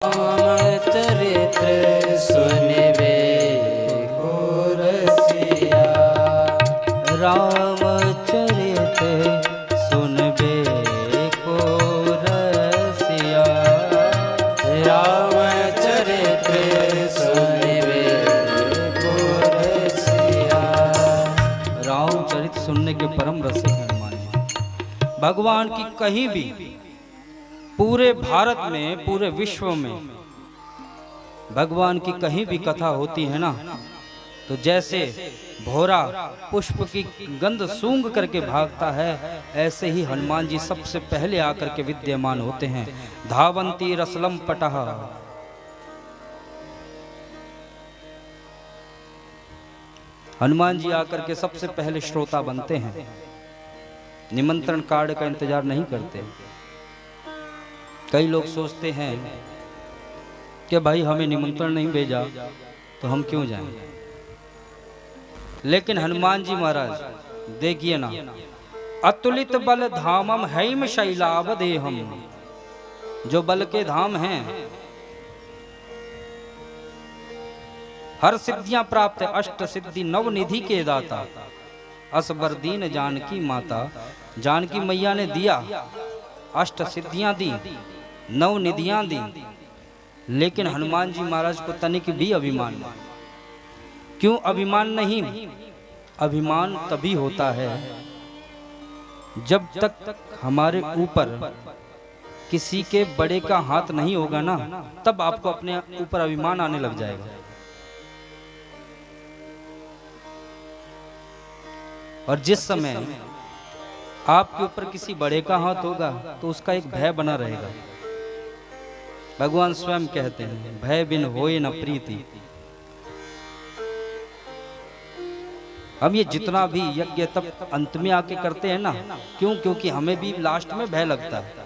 चरित्र सुनबे को रसिया, रामचरित सुनबे को रसिया, रामचरित्र सुनबे को रसिया। रामचरित सुनने के परम रसिक हैं हनुमान जी। भगवान की कहीं भी पूरे भारत में, पूरे विश्व में भगवान की कहीं भी कथा होती है ना, तो जैसे भौरा पुष्प की गंध सूंघ करके भागता है, ऐसे ही हनुमान जी सबसे पहले आकर के विद्यमान होते हैं। धावंती रसलम पटह, हनुमान जी आकर के सबसे पहले श्रोता बनते हैं। निमंत्रण कार्ड का इंतजार नहीं करते। कई लोग सोचते हैं कि भाई हमें निमंत्रण नहीं भेजा तो हम क्यों जाएं, लेकिन हनुमान जी महाराज देखिए ना, अतुलित बल धामम हैम शैलावदेहम, जो बल के धाम हैं, हर सिद्धियां प्राप्त है, अष्ट सिद्धि नव निधि के दाता, असबर दीन जानकी माता। जानकी मैया ने दिया, अष्ट सिद्धियां दी, नव निधियां दी, लेकिन हनुमान जी महाराज को तनिक भी अभिमान नहीं। क्यों अभिमान नहीं? अभिमान तभी होता है जब तक हमारे ऊपर किसी के बड़े का हाथ नहीं होगा ना, तब आपको अपने ऊपर अभिमान आने लग जाएगा। और जिस समय आपके ऊपर किसी बड़े का हाथ होगा तो उसका एक भय बना रहेगा। भगवान स्वयं कहते हैं, भय बिन होए न प्रीति। हम ये जितना भी यज्ञ तप अंत में आके करते हैं ना, क्यों? क्योंकि हमें भी लास्ट में भय लगता है।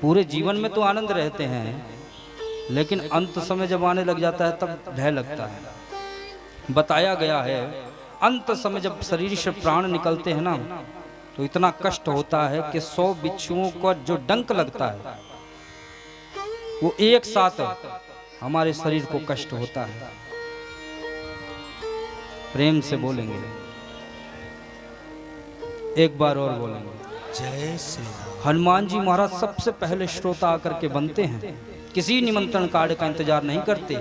पूरे जीवन में तो आनंद रहते हैं, लेकिन अंत समय जब आने लग जाता है तब भय लगता है। बताया गया है, अंत समय जब शरीर से प्राण निकलते हैं ना, तो इतना कष्ट होता है कि 100 बिच्छुओं का जो डंक लगता है वो एक साथ हमारे शरीर को कष्ट होता है। प्रेम से बोलेंगे, एक बार और बोलेंगे, जय श्री राम। हनुमान जी महाराज सबसे पहले श्रोता आकर के बनते हैं। किसी निमंत्रण कार्ड का इंतजार नहीं करते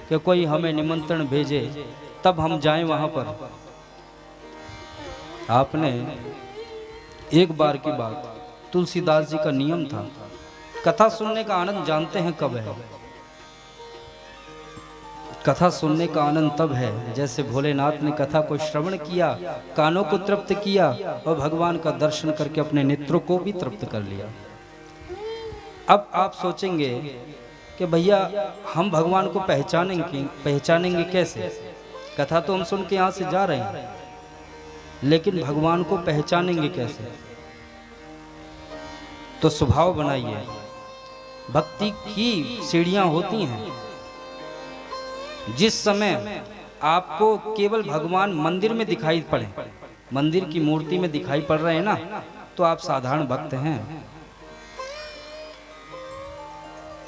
कि कोई हमें निमंत्रण भेजे तब हम जाएं वहां पर। आपने एक बार की बात, तुलसीदास जी का नियम था, कथा सुनने का आनंद जानते हैं कब है? कथा सुनने का आनंद तब है जैसे भोलेनाथ ने कथा को श्रवण किया, कानों को तृप्त किया और भगवान का दर्शन करके अपने नेत्रों को भी तृप्त कर लिया। अब आप सोचेंगे कि भैया हम भगवान को पहचानेंगे कैसे? कथा तो हम सुन के यहाँ से जा रहे हैं, लेकिन भगवान को पहचानेंगे कैसे? तो स्वभाव बनाइए। भक्ति की सीढ़ियां होती हैं। जिस समय आपको केवल भगवान मंदिर में दिखाई पड़े, मंदिर की मूर्ति में दिखाई पड़ रहे हैं ना, तो आप साधारण भक्त हैं।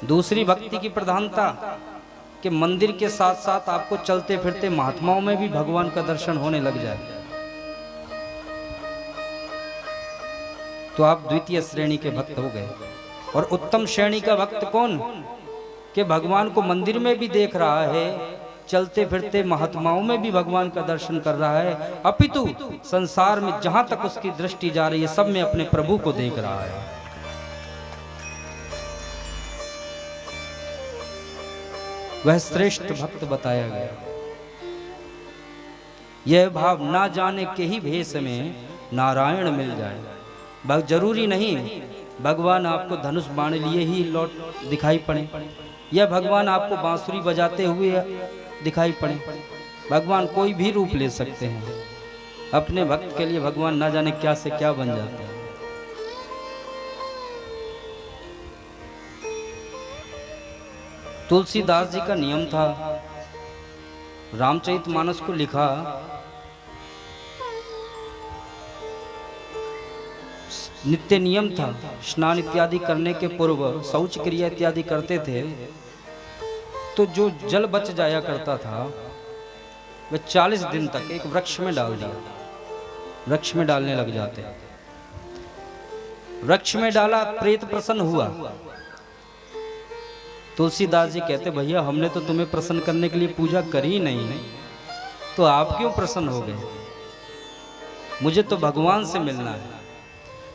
दूसरी भक्ति की प्रधानता कि मंदिर के साथ साथ आपको चलते फिरते महात्माओं में भी भगवान का दर्शन होने लग जाए, तो आप द्वितीय श्रेणी के भक्त हो गए। और उत्तम श्रेणी का भक्त कौन? कि भगवान को मंदिर में भी देख रहा है, चलते फिरते महात्माओं में भी भगवान का दर्शन कर रहा है, अपितु संसार में जहां तक उसकी दृष्टि जा रही है सब में अपने प्रभु को देख रहा है। वह श्रेष्ठ भक्त बताया गया। यह भाव ना जाने के ही भेष में नारायण मिल जाए। जरूरी नहीं भगवान आपको धनुष बाण लिए ही लौट दिखाई पड़े, या भगवान आपको बांसुरी बजाते हुए दिखाई पड़े। भगवान कोई भी रूप ले सकते हैं। अपने भक्त के लिए भगवान ना जाने क्या से क्या बन जाते हैं। तुलसीदास जी का नियम था, रामचरितमानस को लिखा नित्य नियम था, स्नान इत्यादि करने के पूर्व शौच क्रिया इत्यादि करते थे, तो जो जल बच जाया करता था वह 40 दिन तक एक वृक्ष में डाल दिया। वृक्ष में डालने लग जाते, वृक्ष में डाला, प्रेत प्रसन्न हुआ। तुलसीदास जी कहते, भैया हमने तो तुम्हें प्रसन्न करने के लिए पूजा करी ही नहीं, तो आप क्यों प्रसन्न हो गए? मुझे तो भगवान से मिलना है,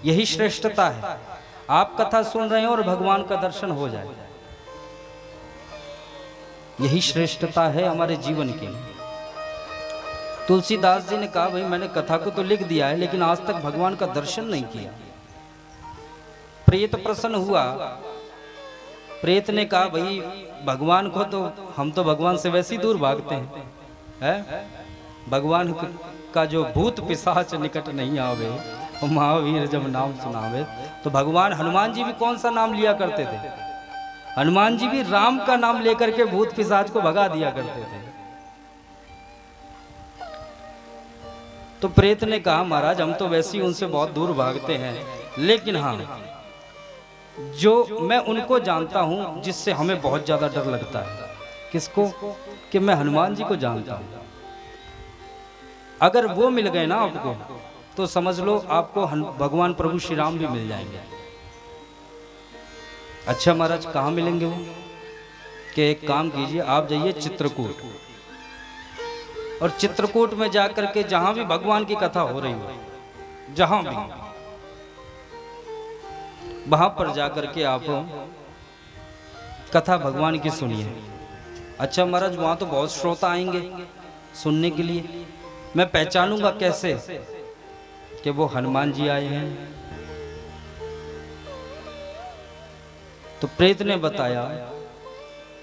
यही श्रेष्ठता है। आप कथा सुन रहे हैं और भगवान का दर्शन हो जाए, यही श्रेष्ठता है हमारे जीवन की। तुलसीदास जी ने कहा, भाई मैंने कथा को तो लिख दिया है, लेकिन आज तक भगवान का दर्शन नहीं किया। प्रेत प्रसन्न हुआ। प्रेत ने कहा, भाई भगवान को तो हम तो भगवान से वैसे ही दूर भागते हैं, है? भगवान का जो भूत पिशाच निकट नहीं आवे, और महावीर जब नाम सुनावे। तो भगवान हनुमान जी भी कौन सा नाम लिया करते थे? हनुमान जी भी राम का नाम लेकर के भूत पिशाच को भगा दिया करते थे। तो प्रेत ने कहा, महाराज हम तो वैसे ही उनसे बहुत दूर भागते हैं, लेकिन हाँ जो मैं उनको जानता हूं जिससे हमें बहुत ज्यादा डर लगता है। किसको? कि मैं हनुमान जी को जानता हूं। अगर वो मिल गए ना आपको, तो समझ लो आपको भगवान प्रभु श्री राम भी मिल जाएंगे। अच्छा महाराज कहाँ मिलेंगे वो? कि एक काम कीजिए, आप जाइए चित्रकूट, और चित्रकूट में जाकर के जहां भी भगवान की कथा हो रही हो, जहां भी, वहां पर जाकर के आप कथा भगवान की सुनिए। अच्छा महाराज वहां तो बहुत श्रोता आएंगे सुनने के लिए, मैं पहचानूंगा कैसे कि वो हनुमान जी आए हैं? तो प्रेत ने बताया,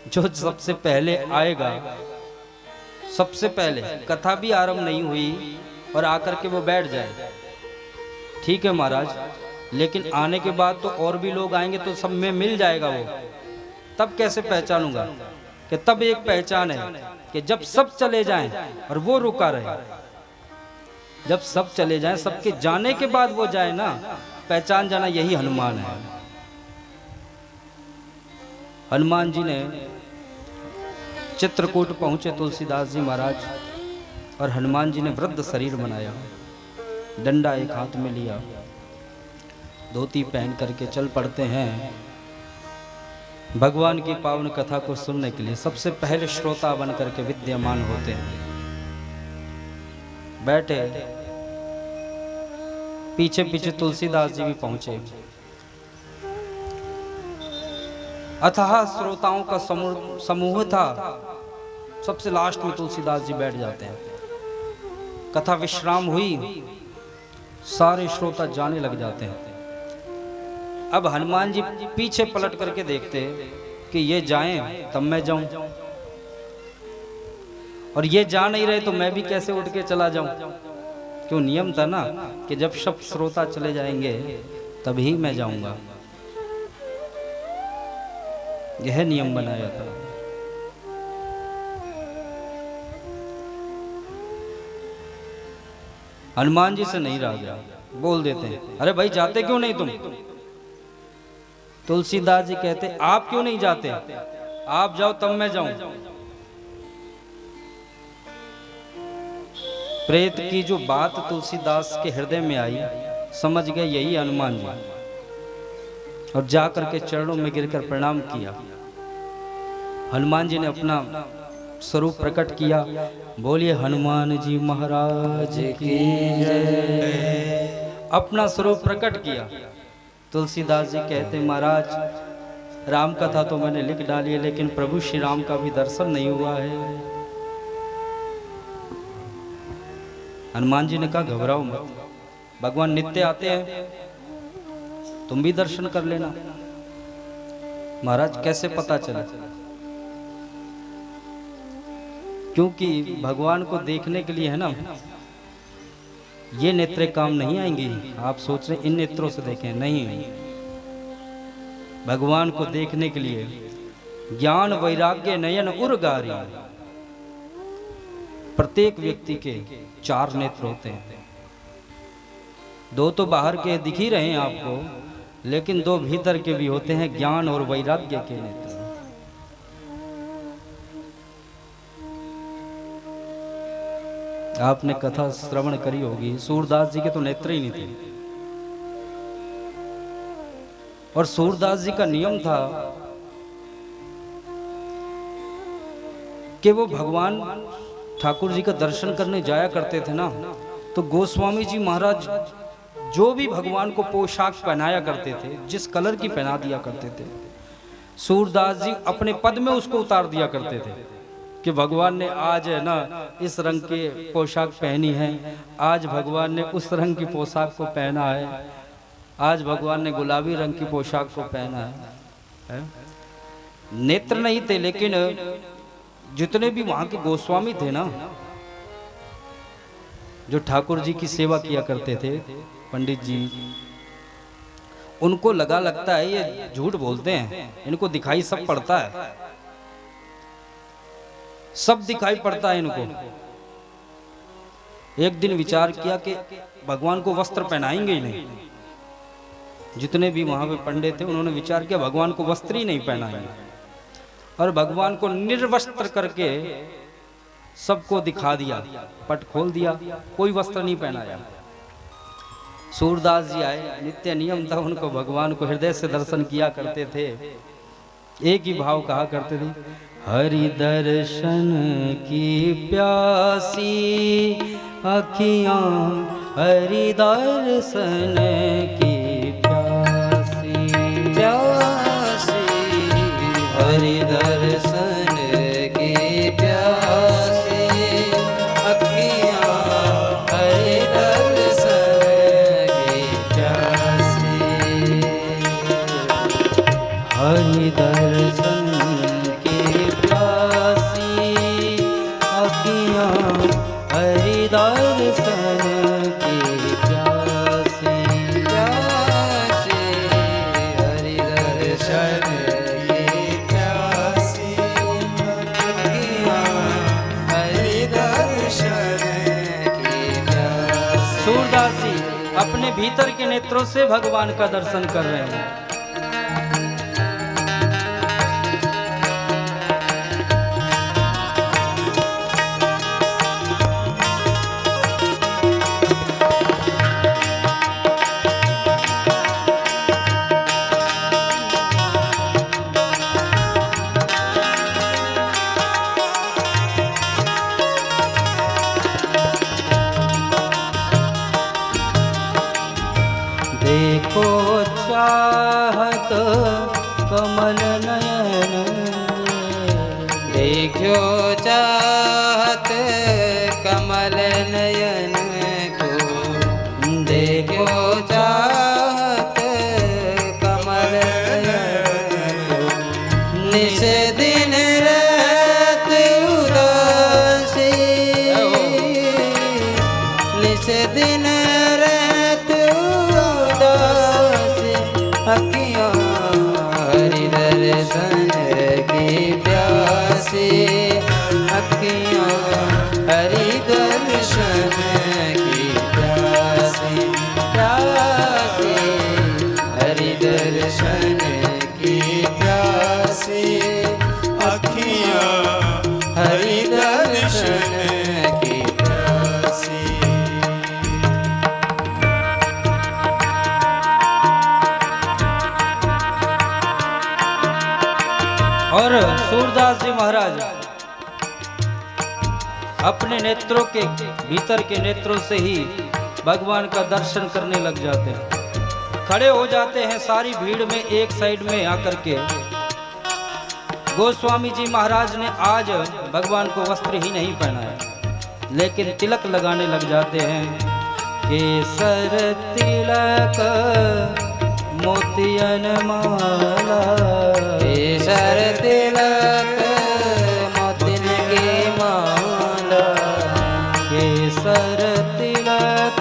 जो सबसे पहले आएगा, सबसे पहले कथा भी आरंभ नहीं हुई और आकर के वो बैठ जाए, ठीक है महाराज, लेकिन आने के बाद तो और भी लोग आएंगे, तो सब में मिल जाएगा वो, तब कैसे पहचानूंगा? कि तब एक पहचान है कि जब सब चले जाएं और वो रुका रहे। जब सब चले जाएं, सबके जाने के बाद वो जाए ना, पहचान जाना, यही हनुमान है। हनुमान जी ने चित्रकूट पहुंचे तुलसीदास जी महाराज, और हनुमान जी ने वृद्ध शरीर बनाया, डंडा एक हाथ में लिया, धोती पहन करके चल पड़ते हैं भगवान की पावन कथा को सुनने के लिए। सबसे पहले श्रोता बन करके विद्यमान होते हैं। बैठे, पीछे पीछे तुलसीदास जी भी पहुंचे। अथाह श्रोताओं का समूह था। सबसे लास्ट में तुलसीदास जी बैठ जाते हैं। कथा विश्राम हुई, सारे श्रोता जाने लग जाते हैं। अब हनुमान जी पीछे पलट करके देखते कि ये जाएं तब मैं जाऊं, और ये जा नहीं रहे तो मैं भी कैसे उठ के चला जाऊं? क्यों, नियम था ना कि जब सब श्रोता चले जाएंगे तभी मैं जाऊंगा, यह नियम बनाया था। हनुमान जी से नहीं रहा गया, बोल देते हैं, अरे भाई जाते क्यों नहीं तुम? तुलसीदास जी कहते, आप क्यों नहीं जाते? आप जाओ तब मैं जाऊं। प्रेत की जो बात तुलसीदास के हृदय में आई, समझ गए यही हनुमान जी, और जाकर के चरणों में गिरकर प्रणाम किया। हनुमान जी ने अपना स्वरूप प्रकट किया। बोलिए हनुमान जी महाराज की जय। अपना स्वरूप प्रकट किया। तुलसीदास जी कहते, महाराज राम कथा तो मैंने लिख डाली है, लेकिन प्रभु श्री राम का भी दर्शन नहीं हुआ है। हनुमान जी ने कहा, घबराओ मत, भगवान नित्य आते हैं, तुम भी दर्शन कर लेना। महाराज कैसे पता चला? क्योंकि भगवान को देखने के लिए है ना, ये नेत्र काम नहीं आएंगी। आप सोच रहे इन नेत्रों से देखें, नहीं, भगवान को देखने के लिए ज्ञान वैराग्य नयन उर्गारी, प्रत्येक व्यक्ति के 4 नेत्र होते हैं। दो तो बाहर के दिख ही रहे हैं आपको, लेकिन दो भीतर के भी होते हैं, ज्ञान और वैराग्य के नेत्र। आपने कथा श्रवण करी होगी, सूरदास जी के तो नेत्र ही नहीं थे। और सूरदास जी का नियम था कि वो भगवान ठाकुर जी का दर्शन करने जाया करते थे ना, तो गोस्वामी जी महाराज जो भी भगवान को पोशाक पहनाया करते थे, जिस कलर की पहना दिया करते थे, सूरदास जी अपने पद में उसको उतार दिया करते थे कि भगवान ने आज है ना इस रंग की पोशाक पहनी है, आज भगवान ने उस रंग की पोशाक को पहना है, आज भगवान ने गुलाबी रंग की पोशाक को पहना है। नेत्र नहीं थे, लेकिन जितने भी वहां के गोस्वामी थे ना, जो ठाकुर जी की सेवा किया करते थे, पंडित जी, उनको लगता है ये झूठ बोलते हैं, इनको दिखाई सब पड़ता है, सब दिखाई पड़ता है इनको। एक दिन विचार किया कि भगवान को वस्त्र पहनाएंगे ही नहीं। जितने भी वहां पे पंडित थे उन्होंने विचार किया भगवान को वस्त्र ही नहीं पहनाएंगे, और भगवान को निर्वस्त्र करके सबको दिखा दिया, पट खोल दिया, कोई वस्त्र नहीं पहनाया। सूरदास जी आए, नित्य नियम था उनको, भगवान को हृदय से दर्शन किया करते थे, एक ही भाव कहा करते थे, हरि दर्शन की प्यासी अखियां, हरि दर्शन की प्यासी, प्यासी हरि दर्शन की प्यासी अखियां, हरि दर्शन की प्यासी, हरि दर्शन की प्यासी अखियां, हरि दर्शन की प्यासी, प्यासी हरि दर्शन की प्यासी अखियां, हरि दर्शन की प्यासी। सूरदास जी अपने भीतर के नेत्रों से भगवान का दर्शन कर रहे हैं। देखो चाहत कमल नयन, देखो चाहत कमल नयन को, देखो चाहत कमल नयन को, निस दिन रात उदासी, निस दिन अखियां, हरि दर्शन की प्यासी अखियां, हरि दर्शन की प्यासी, प्यासी हरि दर्शन की प्यासी अखियां, हरि दर्शन की प्यासी। और सूरदास जी महाराज अपने नेत्रों के भीतर के नेत्रों से ही भगवान का दर्शन करने लग जाते हैं, खड़े हो जाते हैं सारी भीड़ में एक साइड में आकर के। गोस्वामी जी महाराज ने आज भगवान को वस्त्र ही नहीं पहनाया, लेकिन तिलक लगाने लग जाते हैं। केसर तिलक मोतियन माला, केसर तिलक मोतिन की माला, केसर तिलक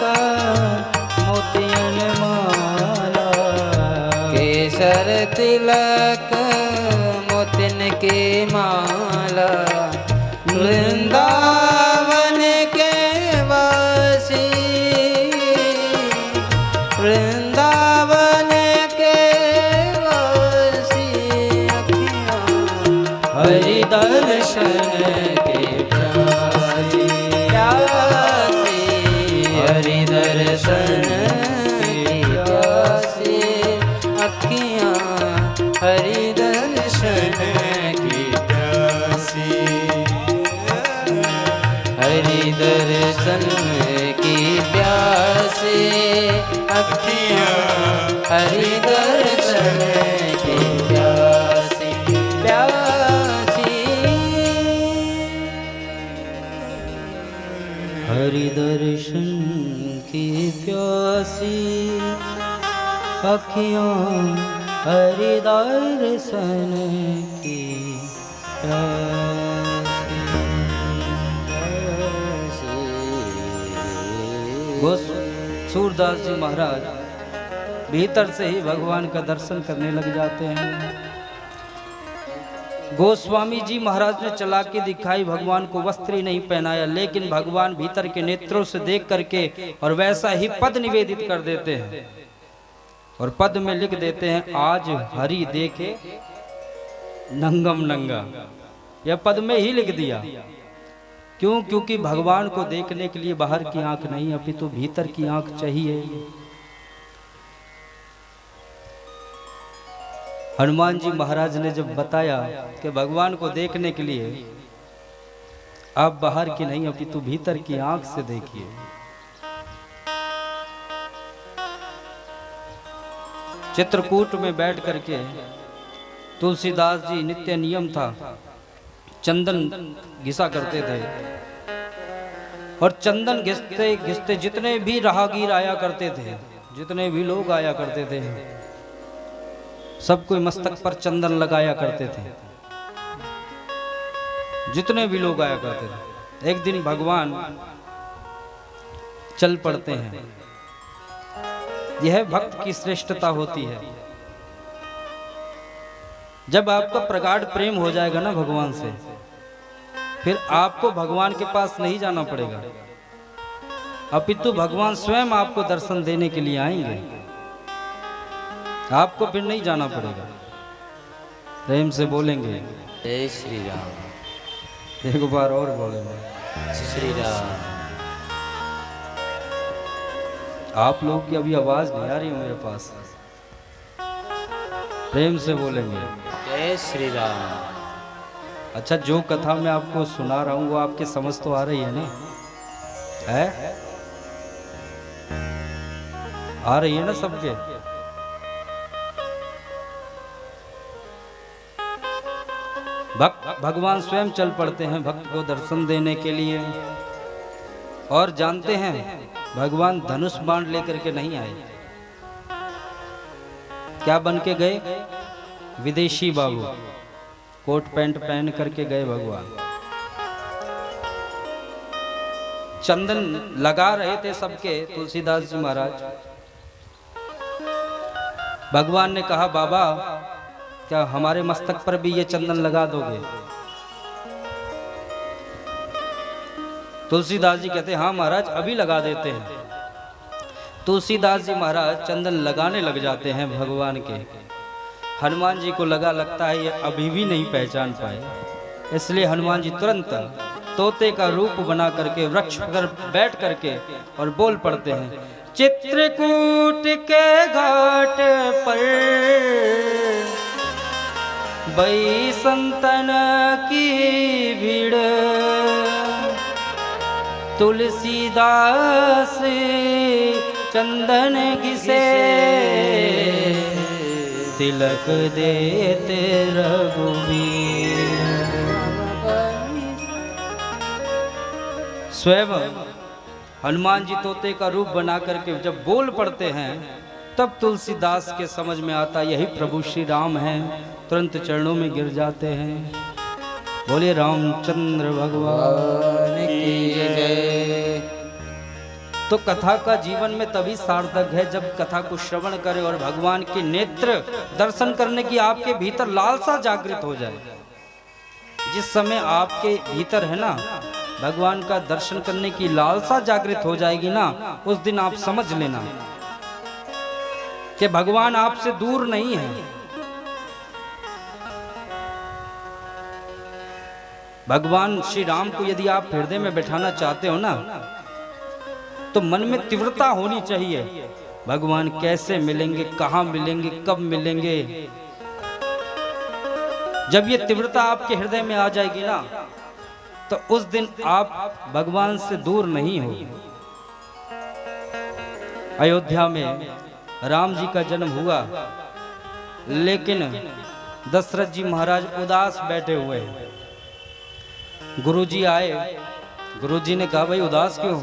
मोतियन माला, केसर तिलक मोतिन की माला, वृंदावन के वासी हरि दर्शन के प्यासी प्यासी हरि दर्शन की प्यासी अखियाँ हरि दर्शन की प्यासी हरि दर्शन की प्यासी अखियाँ हरि दर्शन की प्यासी प्यासी हरि दर्शन की प्यासी अखियाँ हरि दर्शन की सूरदास जी महाराज भीतर से ही भगवान का दर्शन करने लग जाते हैं। गोस्वामी जी महाराज ने चला के दिखाई, भगवान को वस्त्र ही नहीं पहनाया, लेकिन भगवान भीतर के नेत्रों से देख करके और वैसा ही पद निवेदित कर देते हैं और पद में लिख देते हैं, आज हरि देखे नंगम नंगा। यह पद में ही लिख दिया। क्यों? क्योंकि भगवान को देखने के लिए बाहर की आंख नहीं, अपितु भीतर की आंख चाहिए। हनुमान जी महाराज ने जब बताया कि भगवान को देखने के लिए आप बाहर की नहीं अपितु भीतर की आंख से देखिए, चित्रकूट में बैठ करके तुलसीदास जी नित्य नियम था चंदन घिसा करते थे और चंदन घिसते घिसते जितने भी राहगीर आया करते थे, जितने भी लोग आया करते थे, सब कोई मस्तक पर चंदन लगाया करते थे। जितने भी लोग आया करते थे, एक दिन भगवान चल पड़ते हैं। यह भक्त की श्रेष्ठता होती है। जब आपका प्रगाढ़ प्रेम हो जाएगा ना भगवान से, फिर आपको भगवान के पास नहीं जाना पड़ेगा, अपितु भगवान स्वयं आपको दर्शन देने के लिए आएंगे। आपको फिर नहीं जाना पड़ेगा। प्रेम से बोलेंगे जय श्री राम। एक बार और बोलेंगे श्री राम। आप लोग की अभी आवाज नहीं आ रही है मेरे पास। प्रेम से बोलेंगे जय श्री राम। अच्छा, जो कथा मैं आपको सुना रहा हूं वो आपके समझ तो आ रही है ना? है? आ रही है ना सबके? भक्त भगवान स्वयं चल पड़ते हैं भक्त को दर्शन देने के लिए। और जानते हैं भगवान धनुष बाण लेकर के नहीं आए। क्या बन के गए? विदेशी बाबू, कोट पैंट पहन करके गए भगवान। चंदन लगा रहे थे सबके तुलसीदास जी महाराज। भगवान ने कहा, बाबा क्या हमारे मस्तक पर भी ये चंदन लगा दोगे? तुलसीदास जी कहते, हाँ महाराज अभी लगा देते हैं। तुलसीदास जी महाराज चंदन लगाने लग जाते हैं भगवान के। हनुमान जी को लगता है ये अभी भी नहीं पहचान पाए, इसलिए हनुमान जी तुरंत तोते का रूप बना करके वृक्ष पर बैठ करके और बोल पड़ते हैं, चित्रकूट के घाट पर बई संतन की भीड़, तुलसीदास चंदन घिसे तिलक देते रघुवीर। स्वयं हनुमान जी तोते का रूप बना करके जब बोल पड़ते हैं, तब तुलसीदास के समझ में आता यही प्रभु श्री राम हैं। तुरंत चरणों में गिर जाते हैं। बोले रामचंद्र भगवान की जय। तो कथा का जीवन में तभी सार्थक है जब कथा को श्रवण करें और भगवान के नेत्र दर्शन करने की आपके भीतर लालसा जागृत हो जाए। जिस समय आपके भीतर है ना भगवान का दर्शन करने की लालसा जागृत हो जाएगी ना, उस दिन आप समझ लेना कि भगवान आपसे दूर नहीं है। भगवान श्री राम को यदि आप हृदय में बैठाना चाहते हो ना, तो मन में तीव्रता होनी चाहिए। भगवान कैसे मिलेंगे, कहाँ मिलेंगे, कब मिलेंगे। जब ये तीव्रता आपके हृदय में आ जाएगी ना, तो उस दिन आप भगवान से दूर नहीं हो। अयोध्या में राम जी का जन्म हुआ, लेकिन दशरथ जी महाराज उदास बैठे हुए हैं। गुरुजी आए, गुरुजी ने कहा भाई उदास क्यों?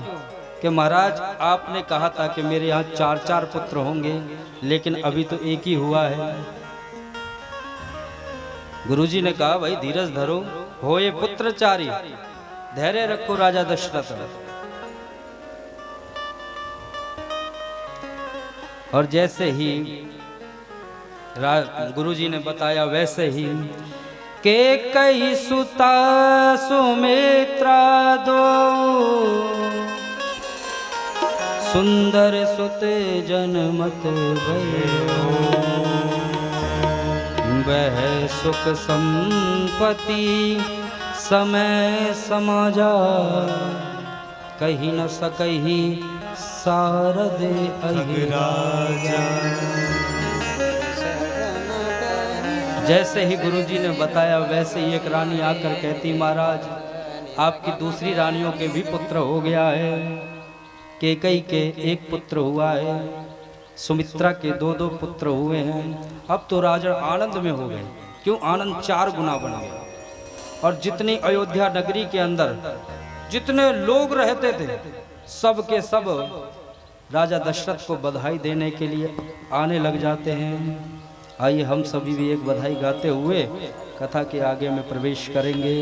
कि महाराज आपने कहा था कि मेरे यहाँ 4-4 पुत्र होंगे, लेकिन अभी तो एक ही हुआ है। गुरुजी ने कहा भाई धीरज धरो, हो ये पुत्र 4 ही, धैर्य रखो राजा दशरथ। और जैसे ही गुरुजी ने बताया वैसे ही के कई सुता सुमित्रा दो, सुंदर सुत जनमत भयो, वह सुख संपत्ति समय समाजा, कहीं न सकही सारद अहिराजा। जैसे ही गुरुजी ने बताया वैसे ही एक रानी आकर कहती महाराज आपकी दूसरी रानियों के भी पुत्र हो गया है। कैकेयी के एक पुत्र हुआ है, सुमित्रा के 2-2 पुत्र हुए हैं। अब तो राजा आनंद में हो गए, क्यों? आनंद 4 गुना बन गया। और जितनी अयोध्या नगरी के अंदर जितने लोग रहते थे, सब के सब राजा दशरथ को बधाई देने के लिए आने लग जाते हैं। आइए हम सभी भी एक बधाई गाते हुए कथा के आगे में प्रवेश करेंगे।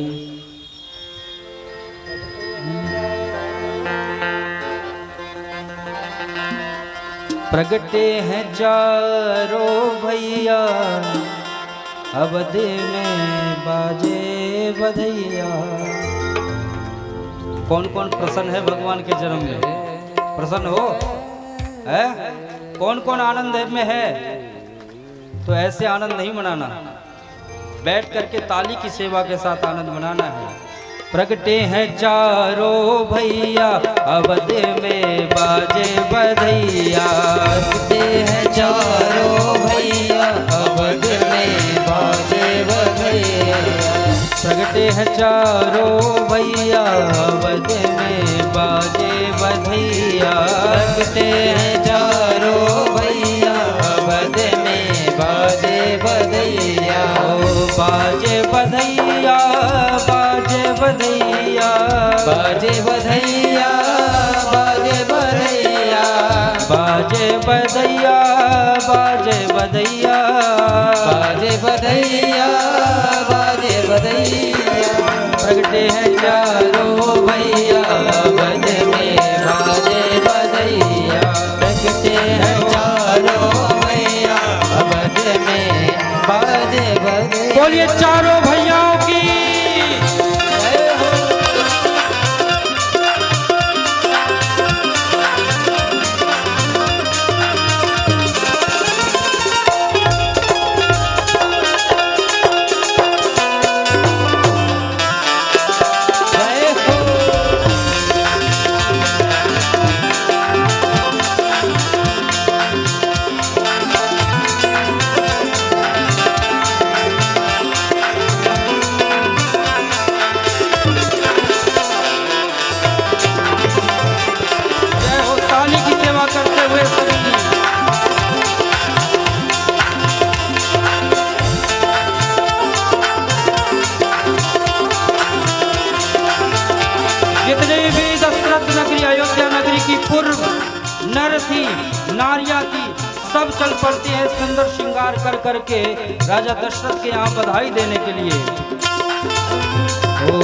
प्रगटे हैं 4 भैया, अवध में बाजे बधैया। कौन कौन प्रसन्न है भगवान के जन्म में? प्रसन्न हो है? कौन कौन आनंद में है? तो ऐसे आनंद नहीं मनाना, बैठ करके ताली की सेवा के साथ आनंद मनाना है। प्रगटे हैं 4 भैया, अवध में बाजे बधैया। प्रगटे हैं 4 भैया, अवध में बाजे बधैया। प्रगटे हैं 4 भैया, अवध में बाजे बधैया। प्रगटे हैं 4 भैया, अवध में बाजे बधैया। ओ बाजे बधैया, बाजे बधैया, बाजे बधैया, बाजे बधैया, बाजे बधैया, बाजे बधैया, बाजे बधैया, बाजे बधैया। प्रगटे हैं 4 भैया, अवध में बाजे बधैया। प्रगटे हैं 4 भैया, अवध में बाजे बधैया। बोलिए 4 भैयाओं की। जितने भी दशरथ नगरी अयोध्या नगरी की पूर्व नर थी, नारियां थी, सब चल पड़ते हैं सुंदर श्रृंगार कर करके राजा दशरथ के यहाँ बधाई देने के लिए। ओ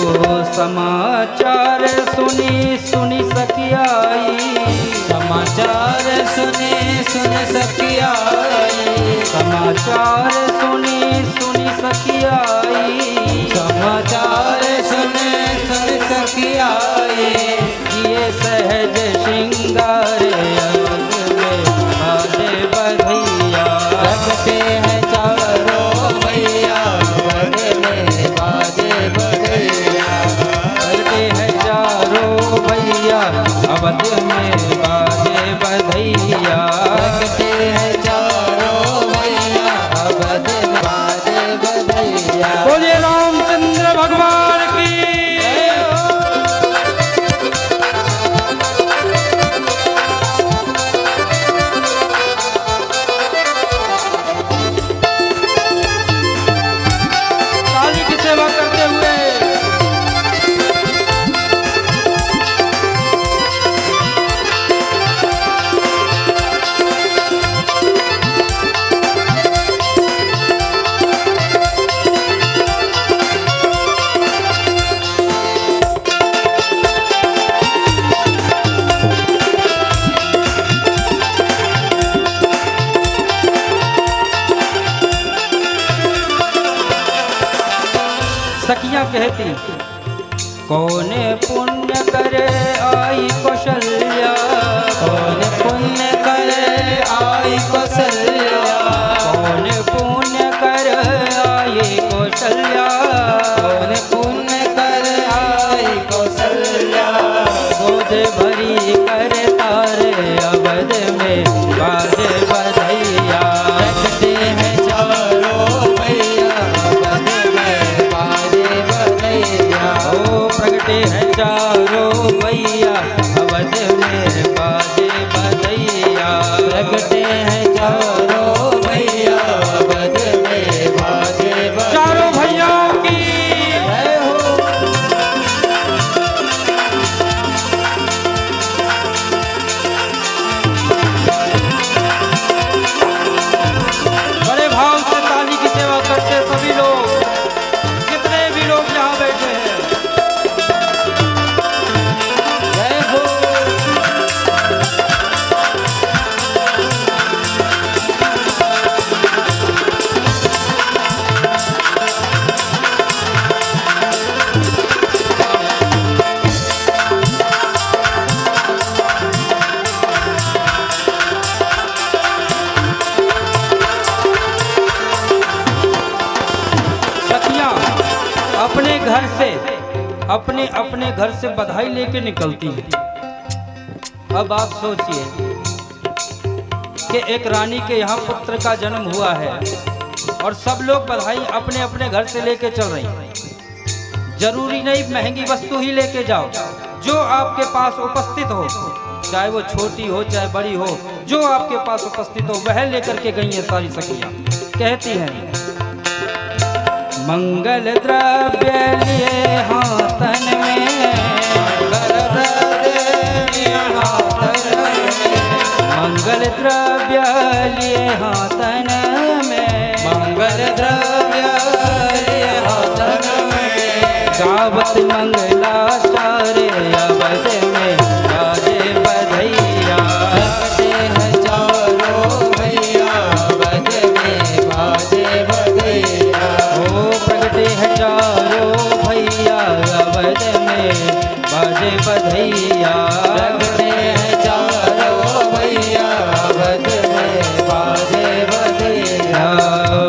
समाचार सुनी सुनी सखियाई, समाचार सुनी सुन सखियाई। समाचार सुनी सुनी सखियाई। समाचार सुने सुन सखियाई। ये सहज श्रृंगार अवध में बाजे बधैया। प्रगटे हैं 4 भैया, अवध में बाजे बधैया। कृष्ण भगवान की। काली की सेवा करते हुए सखियां कहती, कौन पुण्य करे आई कौशल्या, कौन पुण्य करे आई कौशल्या, कौन पुण्य करे आई कौशल्या, कौन पुण्य करे आई कौशल्या, गोद भरी करे तारे अवध में बाजे बधैया, रखते हैं चारों भैया अवध में बाजे बधैया, ओ प्रगटे हैं चारों भैया अवध में बाजे बधैया, रखते हैं चारों भैया अवध में बाजे बधैया। चारों भैयाओं की जय हो। बड़े भाव से ताली की सेवा करते सभी लोग, जितने भी लोग यहाँ बैठे हैं। जय हो। सखियां अपने घर से अपने अपने घर से बधाई लेके निकलती हैं। अब आप सोचिए कि एक रानी के यहाँ पुत्र का जन्म हुआ है और सब लोग बधाई अपने अपने घर से लेके चल रही हैं। जरूरी नहीं महंगी वस्तु ही लेके जाओ, जो आपके पास उपस्थित हो, चाहे वो छोटी हो चाहे बड़ी हो, जो आपके पास उपस्थित हो वह लेकर के गई है सारी सखियां। कहती हैं, मंगल द्रव्य लिए हाथन में, मंगल द्रव्य लिए हाथन में, मंगल द्रव्य लिए हाथन में, गावत मंगलाचार्य अवध में बाजे बधैया, रखते हैं चारों भैया अवध में बाजे बधैया, ओ प्रगटे हैं चारों भैया अवध में बाजे बधैया, रखते हैं चारों भैया अवध में बाजे बधैया,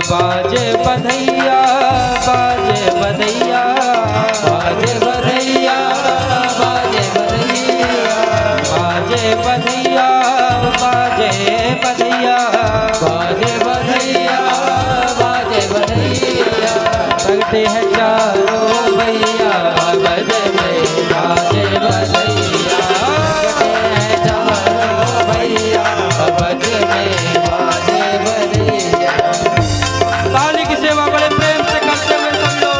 बाजे बधैया, बाजे बधैया, बाजे बधैया, बाजे बधैया, बाजे बधैया, बाजे बधैया, बाजे बधैया, बाजे बधैया, प्रगटे हैं चारों भैया अवध में बाजे बधैया, रखते हैं चारों भैया अवध में बाजे बधैया। ताली की सेवा बड़े प्रेम से करते हुए सब लोग।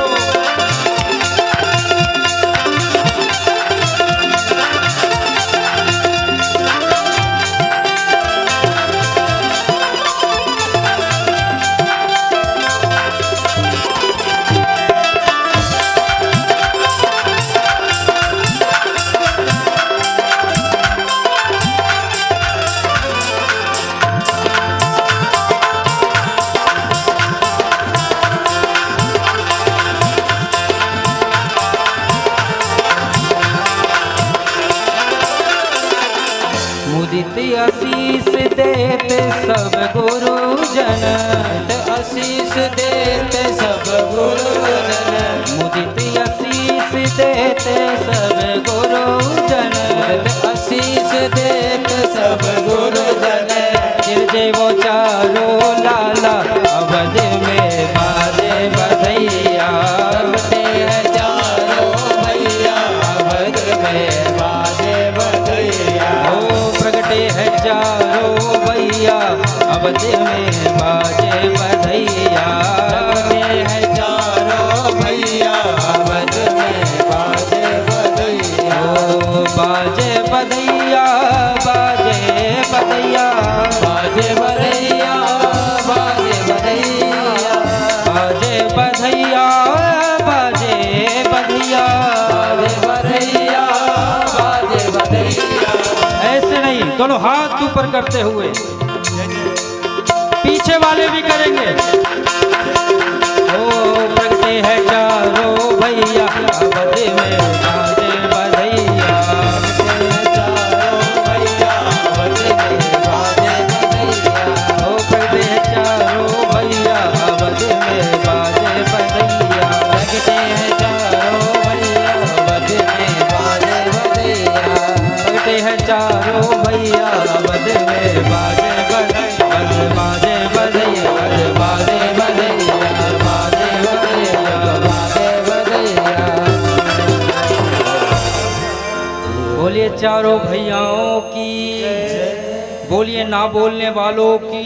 मुदित आशीष देते सब गुरुजन, आशीष देते सब गुरुजन, मुदित आशीष देते सब गुरुजन, आशीष देते सब गुरुजन, गिरजे वो चारों लाला अवध में बाजे बधैया, रखते हैं दोनों हाथ ऊपर करते हुए पीछे वाले भी करेंगे। ओ प्रगटे है चारों भैया अवध में बाजे बधैया, ओ प्रगटे है चारों भैया अवध में बाजे बधैया, प्रगटे हैं चारों भैया अवध में बाजे बधैया, प्रगटे है चारों भैया अवध में बाजे बधैया, बाजे बधैया, बाजे बधैया, बाजे बधैया, बाजे बधैया। बोलिए चारों भैयाओं की, बोलिए ना बोलने वालों की।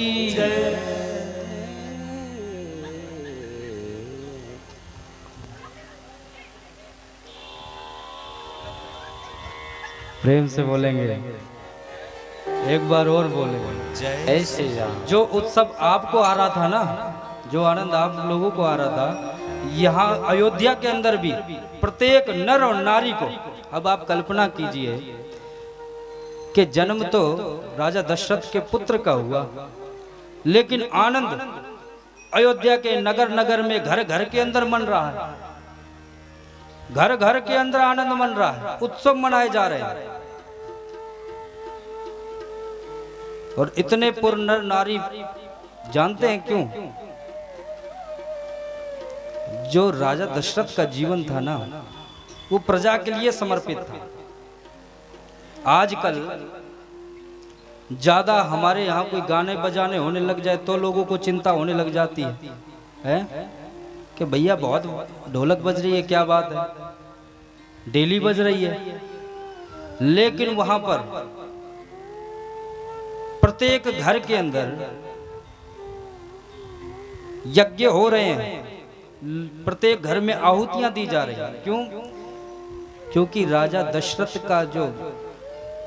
प्रेम से बोलेंगे, एक बार और बोलेंगे। जय श्री राम। जो उत्सव आपको आ रहा था ना, जो आनंद आप लोगों को आ रहा था, यहाँ अयोध्या के अंदर भी प्रत्येक नर और नारी को, अब आप कल्पना कीजिए कि जन्म तो राजा दशरथ के पुत्र का हुआ, लेकिन आनंद अयोध्या के नगर नगर में घर घर के अंदर मन रहा है, घर घर के अंदर आनंद मन रहा है, उत्सव मनाए जा रहे हैं। और इतने पुर नर नारी जानते हैं क्यों? जो राजा दशरथ का जीवन था ना, वो प्रजा के लिए समर्पित था। आजकल ज्यादा हमारे यहाँ कोई गाने बजाने होने लग जाए तो लोगों को चिंता होने लग जाती है कि भैया बहुत ढोलक बज रही है, क्या बात है, डेली बज रही है। लेकिन वहां पर प्रत्येक घर के अंदर यज्ञ हो रहे हैं, प्रत्येक घर में आहुतियां दी जा रही हैं। क्यों? क्योंकि राजा दशरथ का जो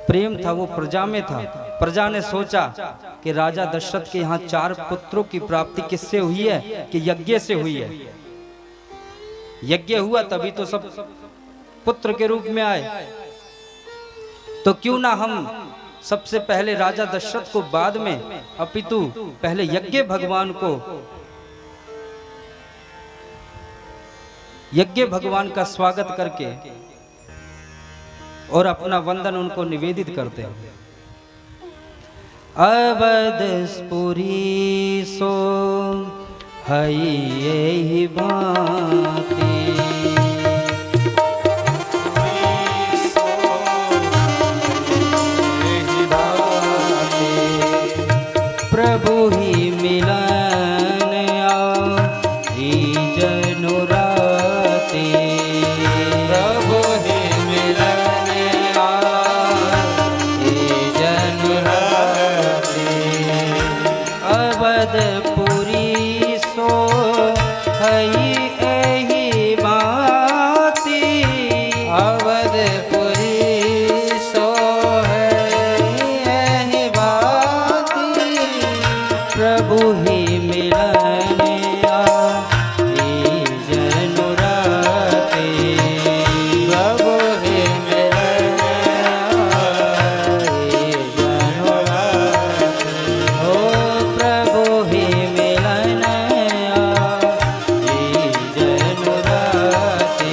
प्रेम था वो प्रजा में था। प्रजा ने सोचा कि राजा दशरथ के यहाँ 4 पुत्रों की प्राप्ति किससे हुई है? कि यज्ञ से हुई है। यज्ञ हुआ तभी तो सब पुत्र के रूप में आए। तो क्यों ना हम सबसे पहले राजा दशरथ को बाद में, अपितु पहले यज्ञ भगवान को, यज्ञ भगवान का स्वागत करके और अपना वंदन उनको निवेदित करते हैं। अवधपुरी सो हई यही भांति, प्रभु ही मिलन आई जनु राते, प्रभु ही मिलन आई जनु राते, अवधपुरी सो हई एही बाती, अवधपुरी सो है यही बाती, प्रभु ही मिलन आई जनु राते, प्रभु ही मिलन आई जनु राते, ओ प्रभु ही मिलन आई जनु राते।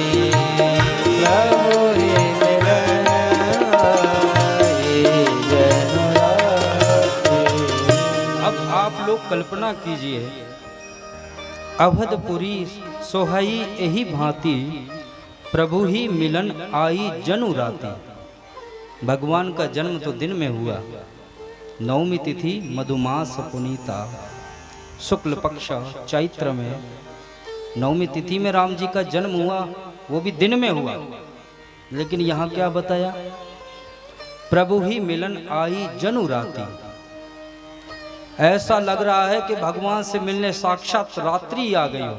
प्रभु ही मिलन आई जनु राते। अब आप लोग कल्पना कीजिए, अवधपुरी सोहई यही भांति, प्रभु ही मिलन आई जनु राती। भगवान का जन्म तो दिन में हुआ, नवमी तिथि मधुमास पुनीता, शुक्ल पक्ष चैत्र में नवमी तिथि में राम जी का जन्म हुआ, वो भी दिन में हुआ। लेकिन यहाँ क्या बताया? प्रभु ही मिलन आई जनु राती। ऐसा लग रहा है कि भगवान से मिलने साक्षात रात्रि आ गई हो,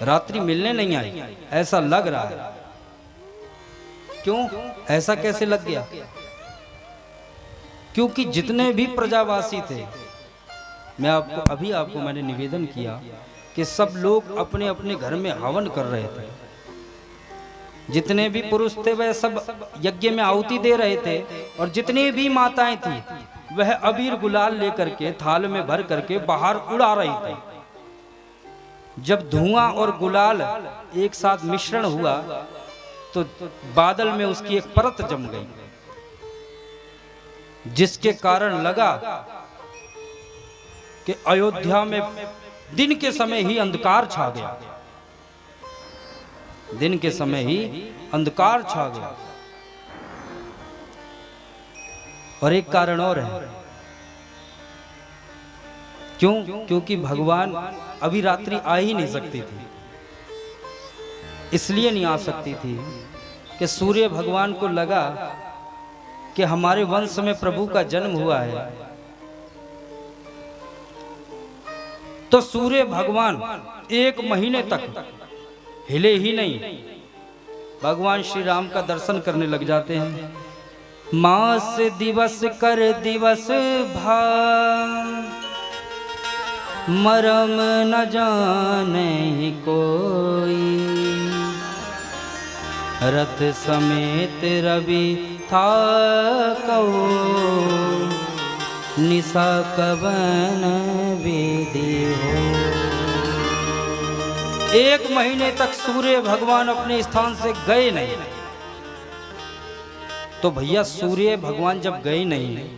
रात्रि मिलने नहीं आई, ऐसा लग रहा है। क्यों ऐसा कैसे लग गया? क्योंकि जितने भी प्रजावासी थे, मैं आपको मैंने निवेदन किया कि सब लोग अपने अपने घर में हवन कर रहे थे। जितने भी पुरुष थे वह सब यज्ञ में आहुति दे रहे थे, और जितनी भी माताएं थी वह अबीर गुलाल लेकर के थाल में भर करके बाहर उड़ा रही थी। जब धुआं और गुलाल एक साथ मिश्रण हुआ तो बादल में उसकी एक परत जम गई, जिसके कारण लगा कि अयोध्या में दिन के समय ही अंधकार छा गया। दिन के समय ही अंधकार छा गया। और एक कारण और है, क्यों? क्योंकि भगवान अभी रात्रि आ ही नहीं सकती थी। इसलिए नहीं आ सकती थी कि सूर्य भगवान को लगा कि हमारे वंश में प्रभु का जन्म हुआ है, तो सूर्य भगवान 1 महीने तक हिले ही नहीं। भगवान श्री राम का दर्शन करने लग जाते हैं। मास दिवस कर दिवस भा, मरम न जाने कोई, रथ समेत रवि था कहो, निशा कवन विधि हो। 1 महीने तक सूर्य भगवान अपने स्थान से गए नहीं। तो भैया सूर्य भगवान जब गए नहीं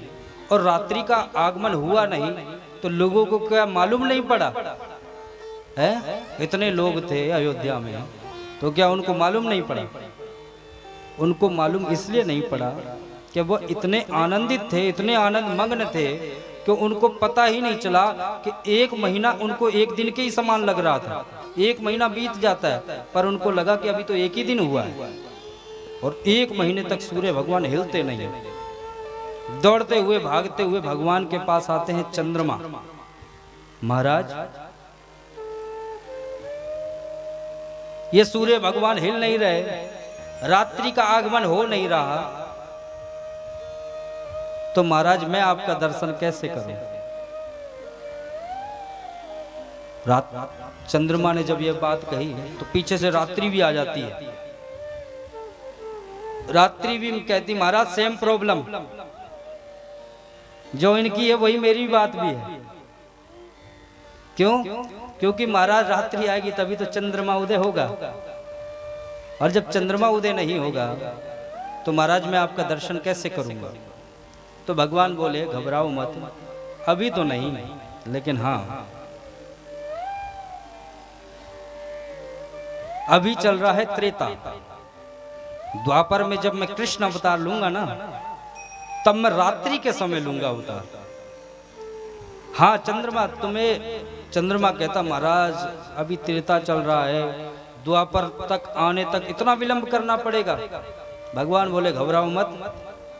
और रात्रि का आगमन हुआ नहीं, तो लोगों को क्या मालूम नहीं पड़ा है? इतने लोग थे अयोध्या में, तो क्या उनको मालूम नहीं पड़ा? उनको मालूम इसलिए नहीं पड़ा कि वो इतने आनंदित थे, इतने आनंद मग्न थे कि उनको पता ही नहीं चला कि 1 महीना उनको 1 दिन के ही समान लग रहा था। 1 महीना बीत जाता है, पर उनको लगा कि अभी तो 1 ही दिन हुआ है। और 1 महीने तक सूर्य भगवान हिलते नहीं। दौड़ते हुए भागते हुए भगवान के पास आते हैं चंद्रमा। महाराज, ये सूर्य भगवान हिल नहीं रहे, रात्रि का आगमन हो नहीं रहा, तो महाराज मैं आपका दर्शन कैसे करूं? चंद्रमा ने जब यह बात कही तो पीछे से रात्रि भी आ जाती है। रात्रि भी कहती महाराज सेम प्रॉब्लम, जो इनकी है वही मेरी बात भी है। क्यों? क्योंकि महाराज रात्रि आएगी तभी तो चंद्रमा उदय होगा, और जब चंद्रमा उदय नहीं होगा तो महाराज मैं आपका दर्शन कैसे करूंगा? तो भगवान बोले घबराओ मत, अभी तो नहीं, लेकिन हाँ अभी चल रहा है त्रेता। द्वापर में जब मैं कृष्ण अवतार लूंगा ना, तब मैं रात्रि के समय लूंगा अवतार। हाँ चंद्रमा तुम्हें, चंद्रमा कहता महाराज अभी त्रेता चल रहा है, द्वापर तक आने तक इतना विलंब करना पड़ेगा। भगवान बोले घबराओ मत,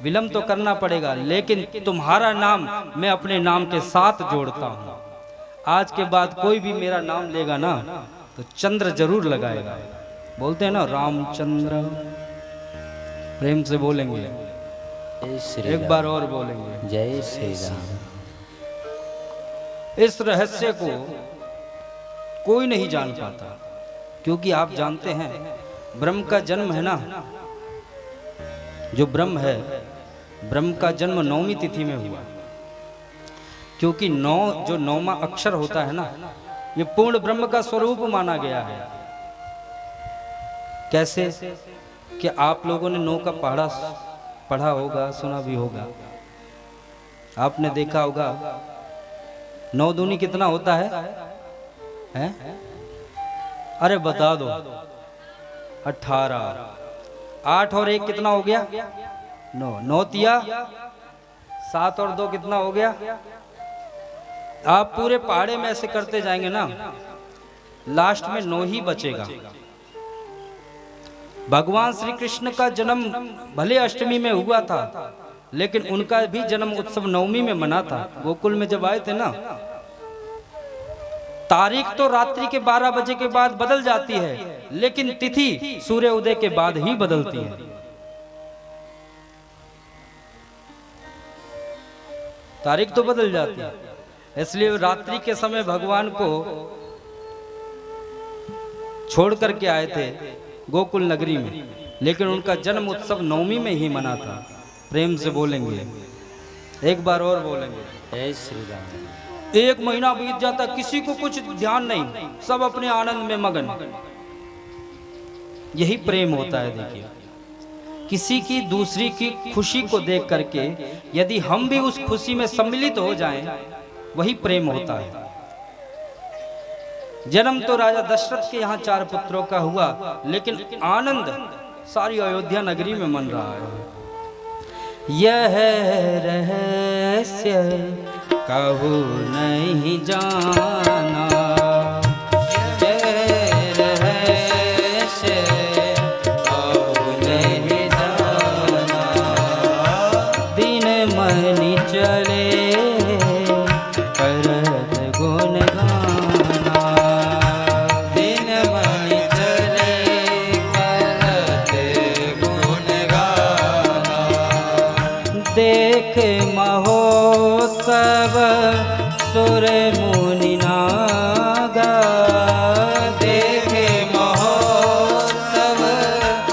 विलंब तो करना पड़ेगा, लेकिन तुम्हारा नाम मैं अपने नाम के साथ जोड़ता हूं। आज के बाद कोई भी मेरा नाम लेगा ना तो चंद्र जरूर लगाएगा। बोलते हैं ना रामचंद्र, प्रेम से बोलेंगे, एक बार और बोलेंगे जय श्री राम। इस रहस्य को कोई नहीं जान पाता, क्योंकि आप जानते हैं ब्रह्म का जन्म है ना, जो ब्रह्म है, ब्रह्म का जन्म 9वीं तिथि में हुआ। क्योंकि 9 जो 9वां अक्षर होता है ना, ये पूर्ण ब्रह्म का स्वरूप माना गया है। कैसे? कि आप लोगों ने 9 का पढ़ा होगा, सुना भी होगा, आपने देखा होगा 9 दूनी कितना होता है? हैं? अरे बता दो, 18। 8 और 1 कितना हो गया? 9। 9 तिया 7 और 2 कितना हो गया? आप पूरे पहाड़े में ऐसे करते जाएंगे ना, लास्ट में 9 ही बचेगा। भगवान श्री कृष्ण का जन्म भले अष्टमी में हुआ था, लेकिन उनका भी जन्म उत्सव 9वीं में मना था। गोकुल में जब आए थे ना, तारीख तो रात्रि के 12 बजे के बाद बदल जाती है, लेकिन तिथि सूर्य उदय के बाद ही बदलती है। तारीख तो बदल जाती है, इसलिए रात्रि के समय भगवान को छोड़ करके आए थे गोकुल नगरी में, लेकिन उनका जन्म उत्सव नवमी में ही मना था। प्रेम से बोलेंगे, एक बार और बोलेंगे। जय श्री राम। 1 महीना बीत जाता, किसी को कुछ ध्यान नहीं, सब अपने आनंद में मगन। यही प्रेम होता है। देखिए, किसी की दूसरी की खुशी को देख करके यदि हम भी उस खुशी में सम्मिलित हो जाएं, वही प्रेम होता है। जन्म तो राजा दशरथ के यहाँ 4 पुत्रों का हुआ, लेकिन आनंद सारी अयोध्या नगरी में मन रहा है। यह रहस्य कहू नहीं जाना, सुर मुनि नागा, देखे महोत्सव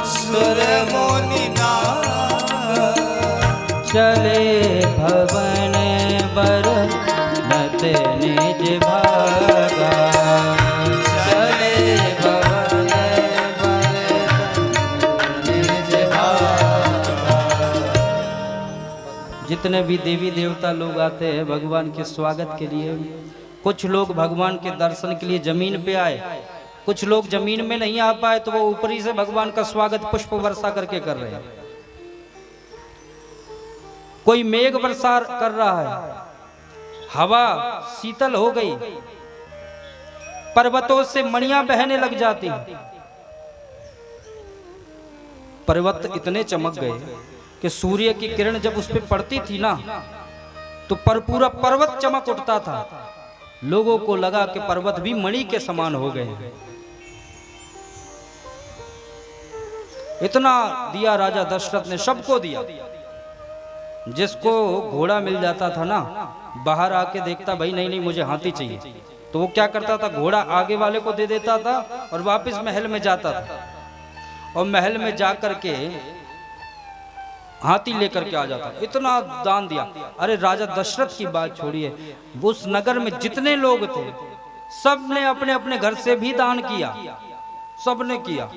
सुर मुनि नागा, चले भवन बर नत निज भागा, चले भवन बर निज भागा। जितने भी देवी देवता लोग आते हैं भगवान के स्वागत के लिए, कुछ लोग भगवान के दर्शन के लिए जमीन पे आए, कुछ लोग जमीन में नहीं आ पाए तो वो ऊपरी से भगवान का स्वागत पुष्प वर्षा करके कर रहे हैं। कोई मेघ वर्षा कर रहा है, हवा शीतल हो गई, पर्वतों से मणियां बहने लग जाती, पर्वत इतने चमक गए कि सूर्य की किरण जब उस पर पड़ती थी ना, तो पूरा पर्वत चमक उठता था। लोगों को लगा कि पर्वत भी मणि के समान हो गए। इतना दिया राजा दशरथ ने, सबको दिया। जिसको घोड़ा मिल जाता था ना, बाहर आके देखता भाई नहीं नहीं मुझे हाथी चाहिए, तो वो क्या करता था, घोड़ा आगे वाले को दे देता था और वापस महल में जाता था, और महल में जाकर के हाथी लेकर के आ जाता। इतना दान दिया। अरे राजा दशरथ की बात छोड़िए, उस नगर में जितने लोग थे सब ने अपने अपने घर से भी दान किया, सब ने किया।